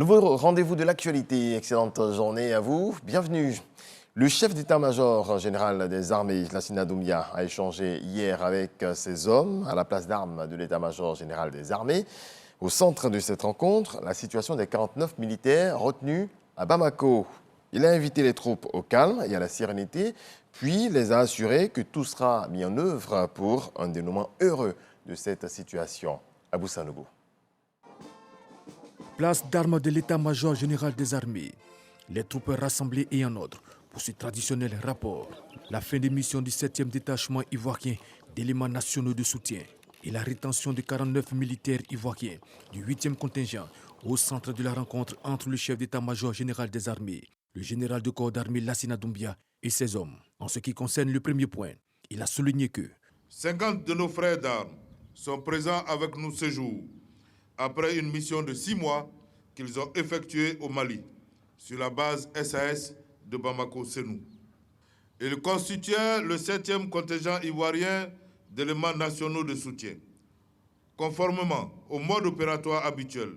Nouveau rendez-vous de l'actualité. Excellente journée à vous. Bienvenue. Le chef d'état-major général des armées, Lassina Doumbia, a échangé hier avec ses hommes à la place d'armes de l'état-major général des armées. Au centre de cette rencontre, la situation des 49 militaires retenus à Bamako. Il a invité les troupes au calme et à la sérénité, puis les a assurés que tout sera mis en œuvre pour un dénouement heureux de cette situation. Abou Sanogo. Place d'armes de l'état-major général des armées. Les troupes rassemblées et en ordre pour ce traditionnel rapport. La fin des missions du 7e détachement ivoirien d'éléments nationaux de soutien et la rétention de 49 militaires ivoiriens du 8e contingent au centre de la rencontre entre le chef d'état-major général des armées, le général de corps d'armée Lassina Doumbia et ses hommes. En ce qui concerne le premier point, il a souligné que 50 de nos frères d'armes sont présents avec nous ce jour, après une mission de 6 mois qu'ils ont effectuée au Mali, sur la base SAS de Bamako-Sénou. Ils constituaient le 7e contingent ivoirien d'éléments nationaux de soutien. Conformément au mode opératoire habituel,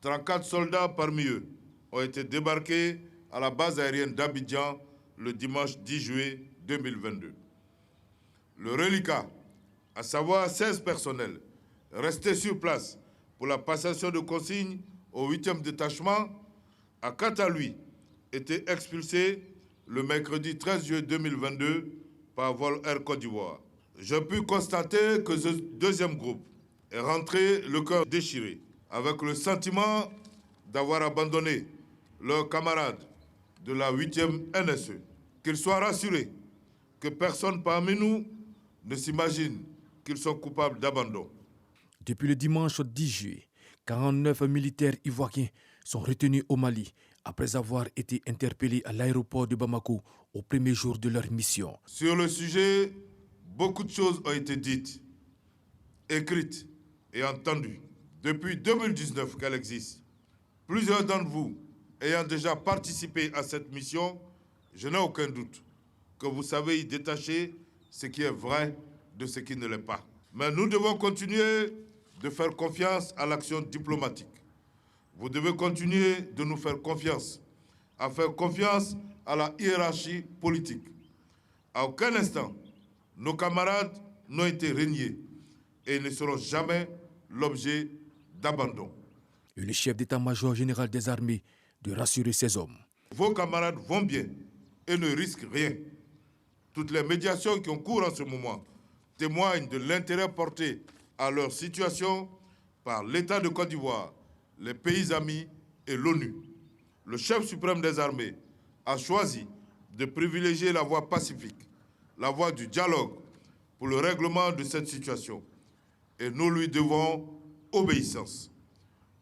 34 soldats parmi eux ont été débarqués à la base aérienne d'Abidjan le dimanche 10 juillet 2022. Le reliquat, à savoir 16 personnels, restés sur place pour la passation de consignes au 8e détachement, a quant à lui été expulsé le mercredi 13 juillet 2022 par vol Air Côte d'Ivoire. J'ai pu constater que ce deuxième groupe est rentré le cœur déchiré, avec le sentiment d'avoir abandonné leurs camarades de la 8e NSE. Qu'ils soient rassurés que personne parmi nous ne s'imagine qu'ils sont coupables d'abandon. depuis le dimanche 10 juillet, 49 militaires ivoiriens sont retenus au Mali après avoir été interpellés à l'aéroport de Bamako au premier jour de leur mission. Sur le sujet, beaucoup de choses ont été dites, écrites et entendues. Depuis 2019 qu'elle existe, plusieurs d'entre vous ayant déjà participé à cette mission, je n'ai aucun doute que vous savez y détacher ce qui est vrai de ce qui ne l'est pas. Mais nous devons continuer de faire confiance à l'action diplomatique. Vous devez continuer de nous faire confiance, à faire confiance à la hiérarchie politique. À aucun instant, nos camarades n'ont été reniés et ne seront jamais l'objet d'abandon. Et le chef d'état-major général des armées de rassurer ses hommes. Vos camarades vont bien et ne risquent rien. Toutes les médiations qui ont cours en ce moment témoignent de l'intérêt porté à leur situation par l'État de Côte d'Ivoire, les pays amis et l'ONU. Le chef suprême des armées a choisi de privilégier la voie pacifique, la voie du dialogue pour le règlement de cette situation. Et nous lui devons obéissance.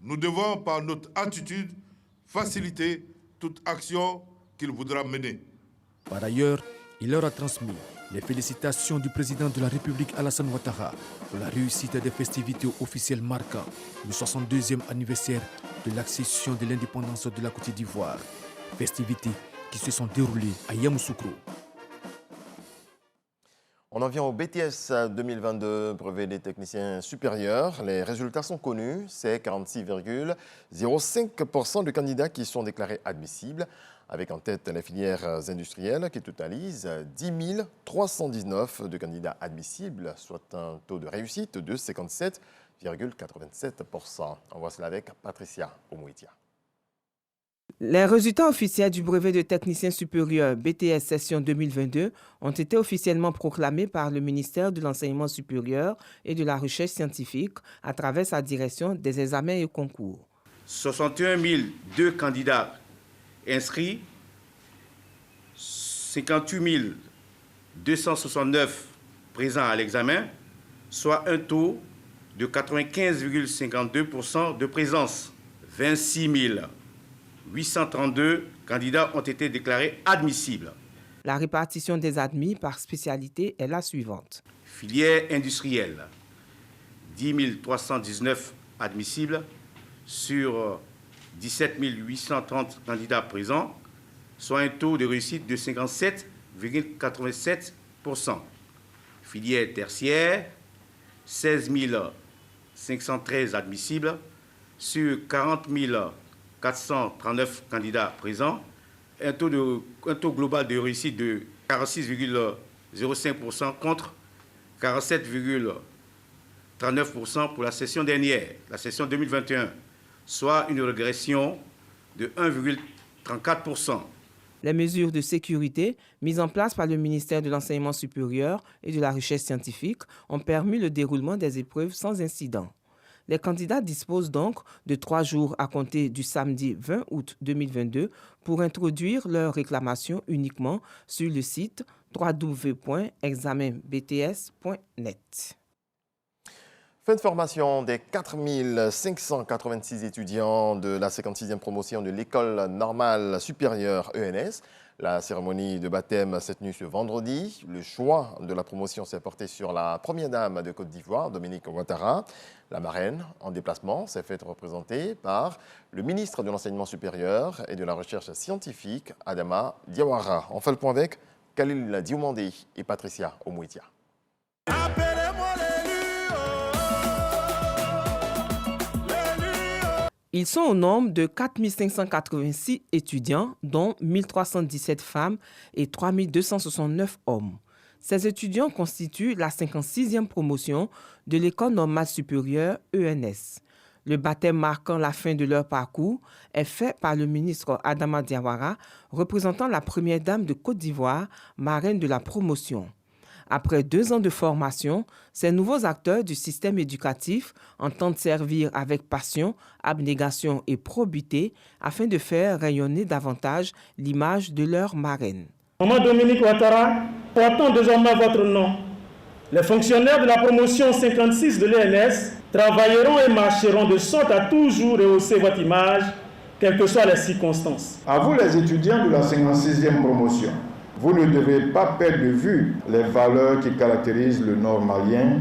Nous devons, par notre attitude, faciliter toute action qu'il voudra mener. Par ailleurs, il leur a transmis les félicitations du président de la République Alassane Ouattara pour la réussite des festivités officielles marquant le 62e anniversaire de l'accession de l'indépendance de la Côte d'Ivoire. Festivités qui se sont déroulées à Yamoussoukro. On en vient au BTS 2022, brevet des techniciens supérieurs. Les résultats sont connus, c'est 46,05% de candidats qui sont déclarés admissibles, avec en tête les filières industrielles qui totalisent 10 319 de candidats admissibles, soit un taux de réussite de 57,87%. On voit cela avec Patricia Omouitia. Les résultats officiels du brevet de technicien supérieur BTS session 2022 ont été officiellement proclamés par le ministère de l'Enseignement supérieur et de la Recherche scientifique à travers sa direction des examens et concours. 61 002 candidats inscrits, 58 269 présents à l'examen, soit un taux de 95,52% de présence. 26 832 candidats ont été déclarés admissibles. La répartition des admis par spécialité est la suivante. Filière industrielle, 10 319 admissibles sur 17 830 candidats présents, soit un taux de réussite de 57,87%. Filière tertiaire, 16 513 admissibles sur 40 439 candidats présents, un taux global de réussite de 46,05% contre 47,39% pour la session dernière, la session 2021, soit une régression de 1,34%. Les mesures de sécurité mises en place par le ministère de l'Enseignement supérieur et de la Recherche scientifique ont permis le déroulement des épreuves sans incident. Les candidats disposent donc de 3 jours à compter du samedi 20 août 2022 pour introduire leurs réclamations uniquement sur le site www.examenbts.net. Fin de formation des 4586 étudiants de la 56e promotion de l'École normale supérieure ENS. La cérémonie de baptême s'est tenue ce vendredi. Le choix de la promotion s'est porté sur la première dame de Côte d'Ivoire, Dominique Ouattara. La marraine, en déplacement, s'est faite représenter par le ministre de l'Enseignement supérieur et de la Recherche scientifique, Adama Diawara. On fait le point avec Khalil Dioumandé et Patricia Omouitia. Ils sont au nombre de 4586 étudiants, dont 1317 femmes et 3269 hommes. Ces étudiants constituent la 56e promotion de l'École normale supérieure ENS. Le baptême marquant la fin de leur parcours est fait par le ministre Adama Diawara, représentant la première dame de Côte d'Ivoire, marraine de la promotion. Après 2 ans de formation, ces nouveaux acteurs du système éducatif entendent servir avec passion, abnégation et probité afin de faire rayonner davantage l'image de leur marraine. Maman Dominique Ouattara, portant désormais votre nom, les fonctionnaires de la promotion 56 de l'ENS travailleront et marcheront de sorte à toujours rehausser votre image, quelles que soient les circonstances. À vous les étudiants de la 56e promotion, vous ne devez pas perdre de vue les valeurs qui caractérisent le Nord malien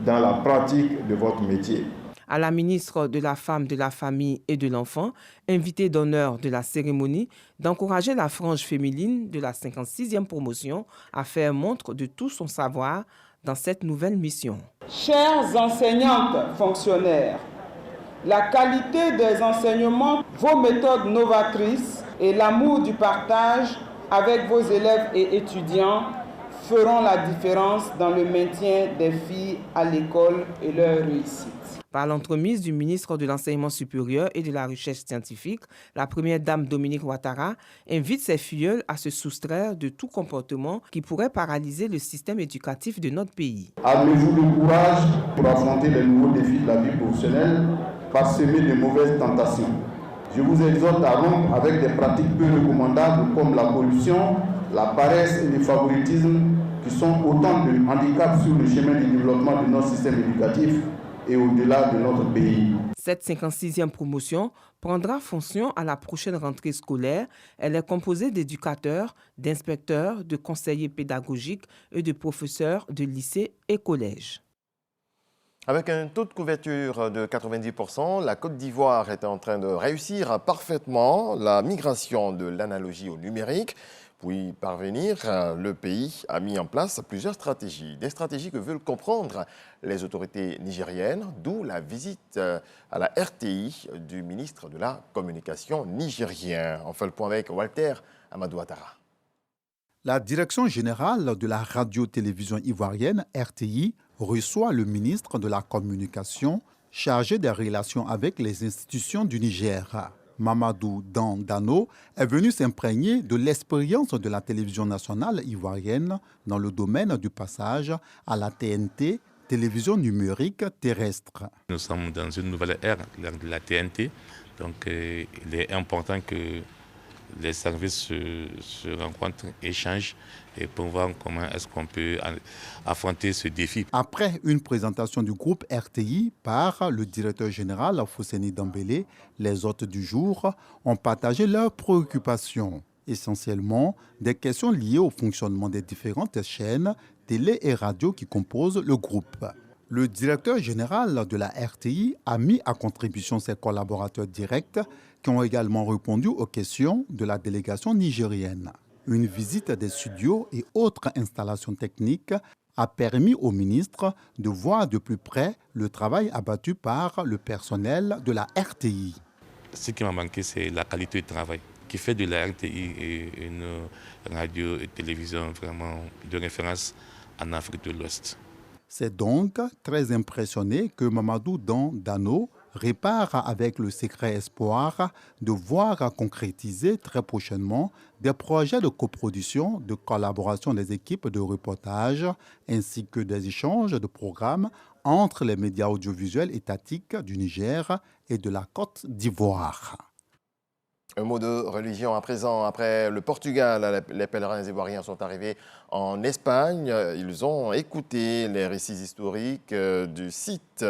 dans la pratique de votre métier. À la ministre de la Femme, de la Famille et de l'Enfant, invitée d'honneur de la cérémonie, d'encourager la frange féminine de la 56e promotion à faire montre de tout son savoir dans cette nouvelle mission. Chères enseignantes fonctionnaires, la qualité des enseignements, vos méthodes novatrices et l'amour du partage avec vos élèves et étudiants feront la différence dans le maintien des filles à l'école et leur réussite. Par l'entremise du ministre de l'Enseignement supérieur et de la Recherche scientifique, la première dame Dominique Ouattara invite ses filleuls à se soustraire de tout comportement qui pourrait paralyser le système éducatif de notre pays. Armez-vous de courage pour affronter les nouveaux défis de la vie professionnelle, parsemés de mauvaises tentations. Je vous exhorte à rompre avec des pratiques peu recommandables comme la pollution, la paresse et le favoritisme qui sont autant de handicaps sur le chemin du développement de notre système éducatif et au-delà de notre pays. Cette 56e promotion prendra fonction à la prochaine rentrée scolaire. Elle est composée d'éducateurs, d'inspecteurs, de conseillers pédagogiques et de professeurs de lycées et collèges. Avec un taux de couverture de 90%, la Côte d'Ivoire est en train de réussir parfaitement la migration de l'analogie au numérique. Pour y parvenir, le pays a mis en place plusieurs stratégies. Des stratégies que veulent comprendre les autorités nigériennes, d'où la visite à la RTI du ministre de la Communication nigérien. On fait le point avec Walter Amadou Ouattara. La Direction générale de la radio-télévision ivoirienne, RTI, reçoit le ministre de la Communication chargé des relations avec les institutions du Niger. Mamadou Dano est venu s'imprégner de l'expérience de la télévision nationale ivoirienne dans le domaine du passage à la TNT, télévision numérique terrestre. Nous sommes dans une nouvelle ère, l'ère de la TNT, donc il est important que les services se rencontrent, échangent et pour voir comment est-ce qu'on peut affronter ce défi. Après une présentation du groupe RTI par le directeur général Fousseni Dambélé, les hôtes du jour ont partagé leurs préoccupations, essentiellement des questions liées au fonctionnement des différentes chaînes télé et radio qui composent le groupe. Le directeur général de la RTI a mis à contribution ses collaborateurs directs qui ont également répondu aux questions de la délégation nigérienne. Une visite des studios et autres installations techniques a permis au ministre de voir de plus près le travail abattu par le personnel de la RTI. Ce qui m'a manqué, c'est la qualité du travail, qui fait de la RTI une radio et télévision vraiment de référence en Afrique de l'Ouest. C'est donc très impressionné que Mamadou Dan Dano répare avec le secret espoir de voir concrétiser très prochainement des projets de coproduction, de collaboration des équipes de reportage ainsi que des échanges de programmes entre les médias audiovisuels étatiques du Niger et de la Côte d'Ivoire. Un mot de religion à présent. Après le Portugal, les pèlerins ivoiriens sont arrivés en Espagne. Ils ont écouté les récits historiques du site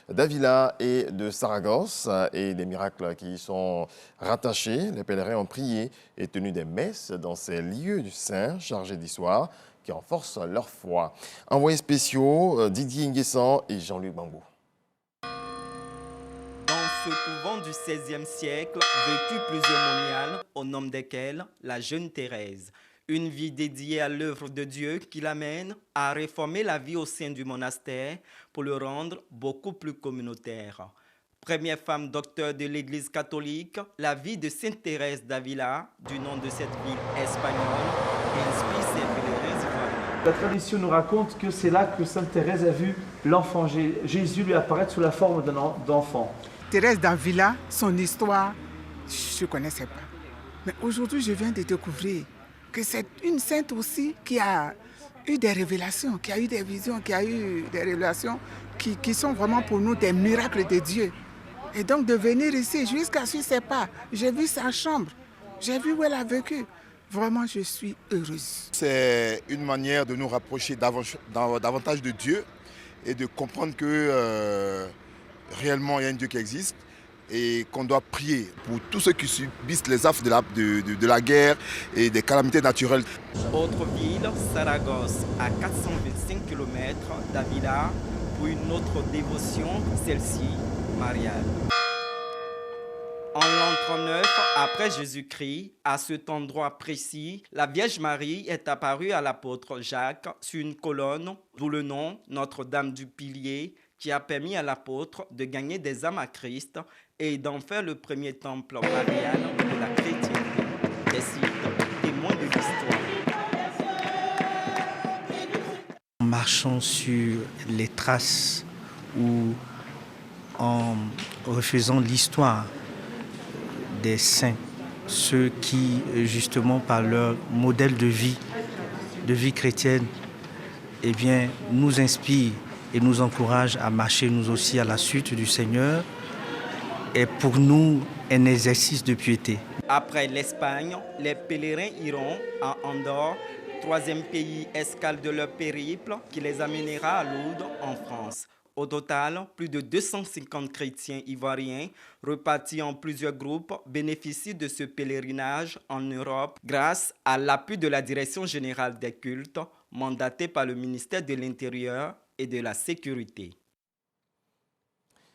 d'Avila et de Saragosse et des miracles qui y sont rattachés. Les pèlerins ont prié et tenu des messes dans ces lieux saints chargés d'histoire qui renforcent leur foi. Envoyés spéciaux, Didier Nguessan et Jean-Luc Bambou. Ce couvent du XVIe siècle vécut plusieurs moniales, au nom desquelles la jeune Thérèse. Une vie dédiée à l'œuvre de Dieu qui l'amène à réformer la vie au sein du monastère pour le rendre beaucoup plus communautaire. Première femme docteur de l'Église catholique, la vie de Sainte Thérèse d'Avila, du nom de cette ville espagnole, inspire ses pèlerins ivoiriens. La tradition nous raconte que c'est là que Sainte Thérèse a vu l'enfant Jésus lui apparaître sous la forme d'enfant. Thérèse d'Avila, son histoire, je ne connaissais pas. Mais aujourd'hui, je viens de découvrir que c'est une sainte aussi qui a eu des révélations, qui a eu des visions, qui a eu des révélations qui sont vraiment pour nous des miracles de Dieu. Et donc de venir ici jusqu'à ce que je ne sais pas, j'ai vu sa chambre, j'ai vu où elle a vécu. Vraiment, je suis heureuse. C'est une manière de nous rapprocher davantage de Dieu et de comprendre que réellement il y a un Dieu qui existe et qu'on doit prier pour tous ceux qui subissent les affres de la guerre et des calamités naturelles. Autre ville, Saragosse, à 425 km d'Avila, pour une autre dévotion, celle-ci, mariale. En l'an 39, après Jésus-Christ, à cet endroit précis, la Vierge Marie est apparue à l'apôtre Jacques sur une colonne, d'où le nom Notre-Dame du Pilier, qui a permis à l'apôtre de gagner des âmes à Christ et d'en faire le premier temple marial de la chrétienté. Des sites témoins de l'histoire. En marchant sur les traces ou en refaisant l'histoire des saints, ceux qui, justement, par leur modèle de vie chrétienne, eh bien, nous inspirent et nous encourage à marcher nous aussi à la suite du Seigneur, est pour nous un exercice de piété. Après l'Espagne, les pèlerins iront à Andorre, troisième pays escale de leur périple qui les amènera à Lourdes en France. Au total, plus de 250 chrétiens ivoiriens, repartis en plusieurs groupes, bénéficient de ce pèlerinage en Europe grâce à l'appui de la Direction générale des cultes, mandatée par le ministère de l'Intérieur et de la sécurité.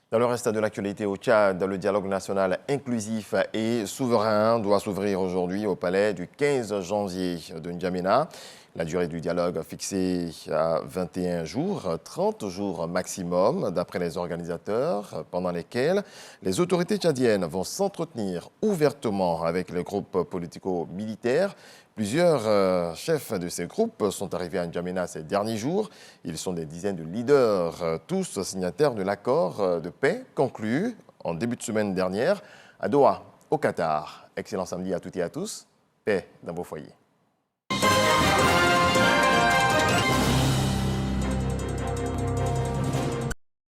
Dans le reste de l'actualité au Tchad, le dialogue national inclusif et souverain doit s'ouvrir aujourd'hui au palais du 15 janvier de N'Djamena. La durée du dialogue fixée à 21 jours, 30 jours maximum, d'après les organisateurs, pendant lesquels les autorités tchadiennes vont s'entretenir ouvertement avec les groupes politico-militaires. Plusieurs chefs de ces groupes sont arrivés à N'Djamena ces derniers jours. Ils sont des dizaines de leaders, tous signataires de l'accord de paix conclu en début de semaine dernière à Doha, au Qatar. Excellent samedi à toutes et à tous. Paix dans vos foyers.